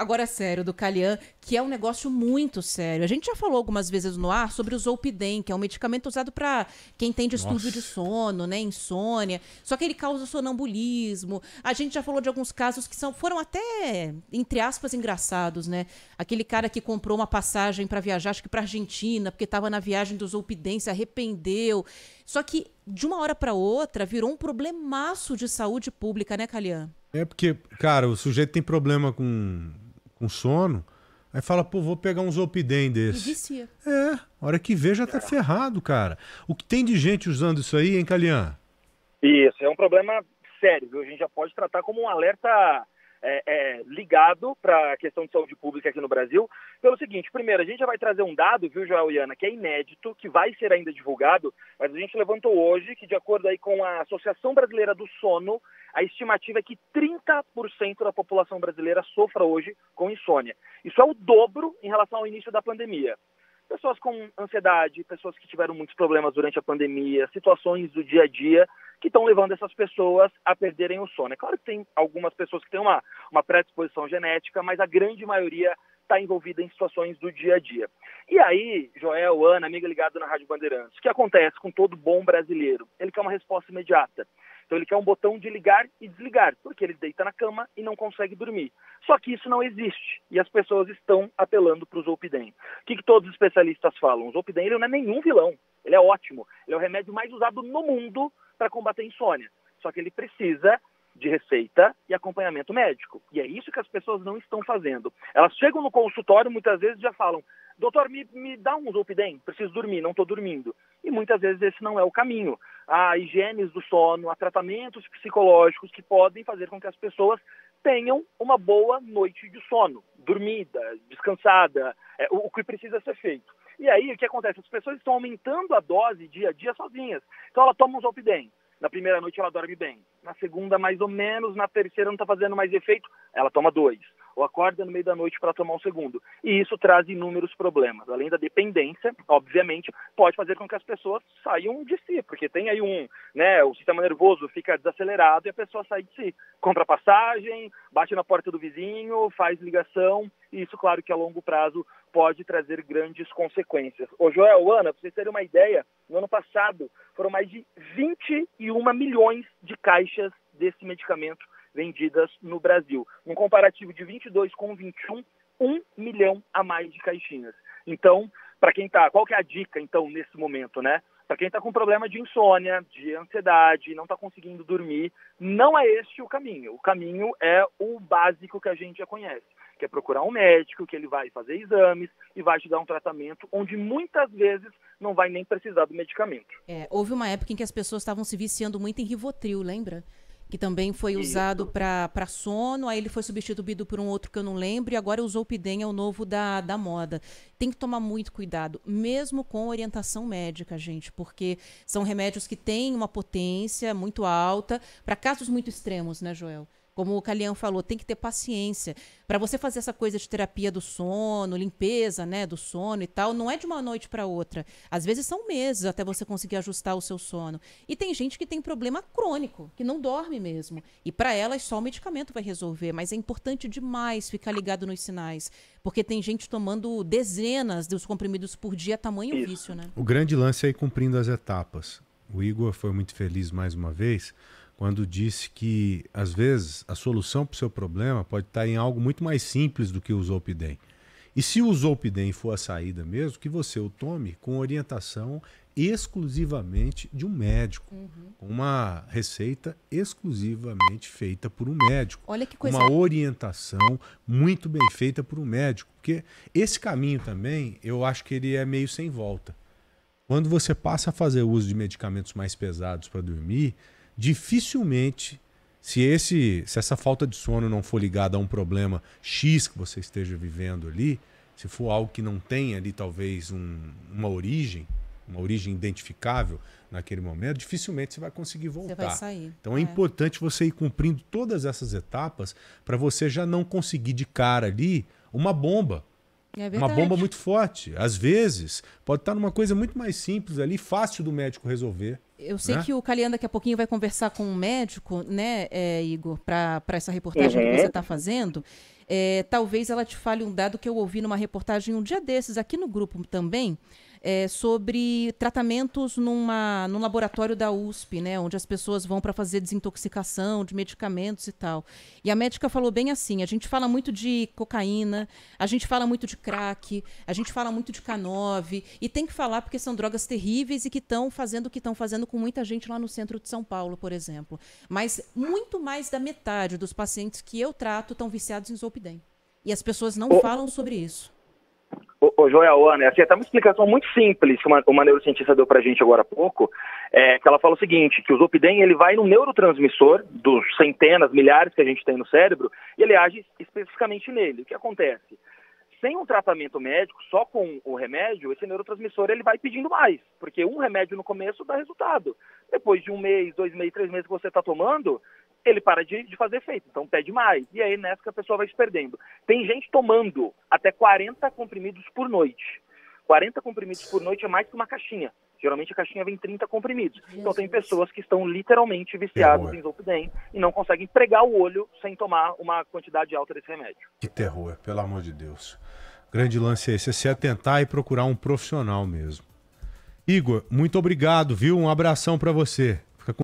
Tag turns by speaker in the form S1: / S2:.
S1: agora sério, do Callian, que é um negócio muito sério. A gente já falou algumas vezes no ar sobre o Zolpidem, que é um medicamento usado para quem tem distúrbio de sono, né, insônia. Só que ele causa sonambulismo. A gente já falou de alguns casos que foram até, entre aspas, engraçados, né? Aquele cara que comprou uma passagem para viajar, acho que para Argentina, porque estava na viagem do Zolpidem, se arrependeu. Só que, de uma hora para outra, virou um problemaço de saúde pública, né, Callian?
S2: É porque, cara, o sujeito tem problema com sono, aí fala, pô, vou pegar um Zolpidem
S1: E
S2: desse.
S1: vicia.
S2: É, a hora que vê já tá ferrado, cara. O que tem de gente usando isso aí, hein, Callian?
S3: Isso, é um problema sério, viu? A gente já pode tratar como um alerta ligado para a questão de saúde pública aqui no Brasil. Pelo seguinte, primeiro, a gente já vai trazer um dado, viu, Joel e Ana, que é inédito, que vai ser ainda divulgado, mas a gente levantou hoje que, de acordo aí com a Associação Brasileira do Sono, a estimativa é que 30% da população brasileira sofra hoje com insônia. Isso é o dobro em relação ao início da pandemia. Pessoas com ansiedade, pessoas que tiveram muitos problemas durante a pandemia, situações do dia a dia que estão levando essas pessoas a perderem o sono. É claro que tem algumas pessoas que têm uma predisposição genética, mas a grande maioria está envolvida em situações do dia a dia. E aí, Joel, Ana, amiga ligada na Rádio Bandeirantes, o que acontece com todo bom brasileiro? Ele quer uma resposta imediata. Então ele quer um botão de ligar e desligar, porque ele deita na cama e não consegue dormir. Só que isso não existe e as pessoas estão apelando para o Zolpidem. O que todos os especialistas falam? O Zolpidem ele não é nenhum vilão, ele é ótimo. Ele é o remédio mais usado no mundo para combater a insônia. Só que ele precisa de receita e acompanhamento médico. E é isso que as pessoas não estão fazendo. Elas chegam no consultório muitas vezes e já falam, doutor, me dá um Zolpidem, preciso dormir, não estou dormindo. E muitas vezes esse não é o caminho. Há higienes do sono, há tratamentos psicológicos que podem fazer com que as pessoas tenham uma boa noite de sono, dormida, descansada, o que precisa ser feito. E aí, o que acontece? As pessoas estão aumentando a dose dia a dia sozinhas. Então ela toma um Zolpidem. Na primeira noite ela dorme bem. Na segunda, mais ou menos. Na terceira não está fazendo mais efeito. Ela toma 2. Ou acorda no meio da noite para tomar um segundo. E isso traz inúmeros problemas. Além da dependência, obviamente, pode fazer com que as pessoas saiam de si. Porque tem aí o sistema nervoso fica desacelerado e a pessoa sai de si. Compra passagem, bate na porta do vizinho, faz ligação. E isso, claro, que a longo prazo pode trazer grandes consequências. Ô Joel, Ana, para vocês terem uma ideia, no ano passado foram mais de 21 milhões de caixas desse medicamento vendidas no Brasil. Num comparativo de 22 com 21, 1 milhão a mais de caixinhas. Então, para quem qual que é a dica, então, nesse momento, né? Para quem está com problema de insônia, de ansiedade, não está conseguindo dormir, não é este o caminho. O caminho é o básico que a gente já conhece, que é procurar um médico, que ele vai fazer exames e vai te dar um tratamento onde muitas vezes não vai nem precisar do medicamento.
S1: Houve uma época em que as pessoas estavam se viciando muito em Rivotril, lembra? Que também foi usado para sono, aí ele foi substituído por um outro que eu não lembro, e agora o Zolpidem é o novo da moda. Tem que tomar muito cuidado, mesmo com orientação médica, gente, porque são remédios que têm uma potência muito alta, para casos muito extremos, né, Joel? Como o Callian falou, tem que ter paciência. Para você fazer essa coisa de terapia do sono, limpeza, né, do sono e tal, não é de uma noite para outra. Às vezes são meses até você conseguir ajustar o seu sono. E tem gente que tem problema crônico, que não dorme mesmo. E para elas só o medicamento vai resolver. Mas é importante demais ficar ligado nos sinais. Porque tem gente tomando dezenas dos comprimidos por dia, tamanho vício, né?
S2: O grande lance é ir cumprindo as etapas. O Igor foi muito feliz mais uma vez quando disse que, às vezes, a solução para o seu problema pode estar em algo muito mais simples do que o Zolpidem. E se o Zolpidem for a saída mesmo, que você o tome com orientação exclusivamente de um médico, com uma receita exclusivamente feita por um médico.
S1: Olha que coisa...
S2: Uma orientação muito bem feita por um médico. Porque esse caminho também, eu acho que ele é meio sem volta. Quando você passa a fazer uso de medicamentos mais pesados para dormir, dificilmente, se essa falta de sono não for ligada a um problema X que você esteja vivendo ali, se for algo que não tem ali talvez uma origem identificável naquele momento, dificilmente você vai conseguir voltar.
S1: Você vai sair.
S2: Então é importante você ir cumprindo todas essas etapas para você já não conseguir de cara ali uma bomba. Uma bomba muito forte. Às vezes, pode estar numa coisa muito mais simples ali, fácil do médico resolver.
S1: Eu sei
S2: né?
S1: que o Calian daqui a pouquinho vai conversar com um médico, né, Igor, para essa reportagem que você está fazendo. Talvez ela te fale um dado que eu ouvi numa reportagem um dia desses, aqui no grupo também, sobre tratamentos num laboratório da USP, né, onde as pessoas vão para fazer desintoxicação de medicamentos e tal. E a médica falou bem assim, a gente fala muito de cocaína, a gente fala muito de crack, a gente fala muito de K9, e tem que falar porque são drogas terríveis e que estão fazendo o que estão fazendo com muita gente lá no centro de São Paulo, por exemplo. Mas muito mais da metade dos pacientes que eu trato estão viciados em Zolpidem. E as pessoas não falam sobre isso.
S3: Ô Joel, Ana, assim, até uma explicação muito simples que uma neurocientista deu pra gente agora há pouco, que ela fala o seguinte, que o Zolpidem, ele vai no neurotransmissor dos centenas, milhares que a gente tem no cérebro, e ele age especificamente nele. O que acontece? Sem um tratamento médico, só com o remédio, esse neurotransmissor ele vai pedindo mais, porque um remédio no começo dá resultado. Depois de 1 mês, 2 meses, 3 meses que você está tomando, ele para de fazer efeito, então pede mais. E aí nessa que a pessoa vai se perdendo. Tem gente tomando até 40 comprimidos por noite. 40 comprimidos por noite é mais que uma caixinha. Geralmente a caixinha vem 30 comprimidos. Então tem pessoas que estão literalmente viciadas em Zolpidem e não conseguem pregar o olho sem tomar uma quantidade alta desse remédio.
S2: Que terror, pelo amor de Deus. Grande lance é esse, é se atentar e procurar um profissional mesmo. Igor, muito obrigado, viu? Um abração para você.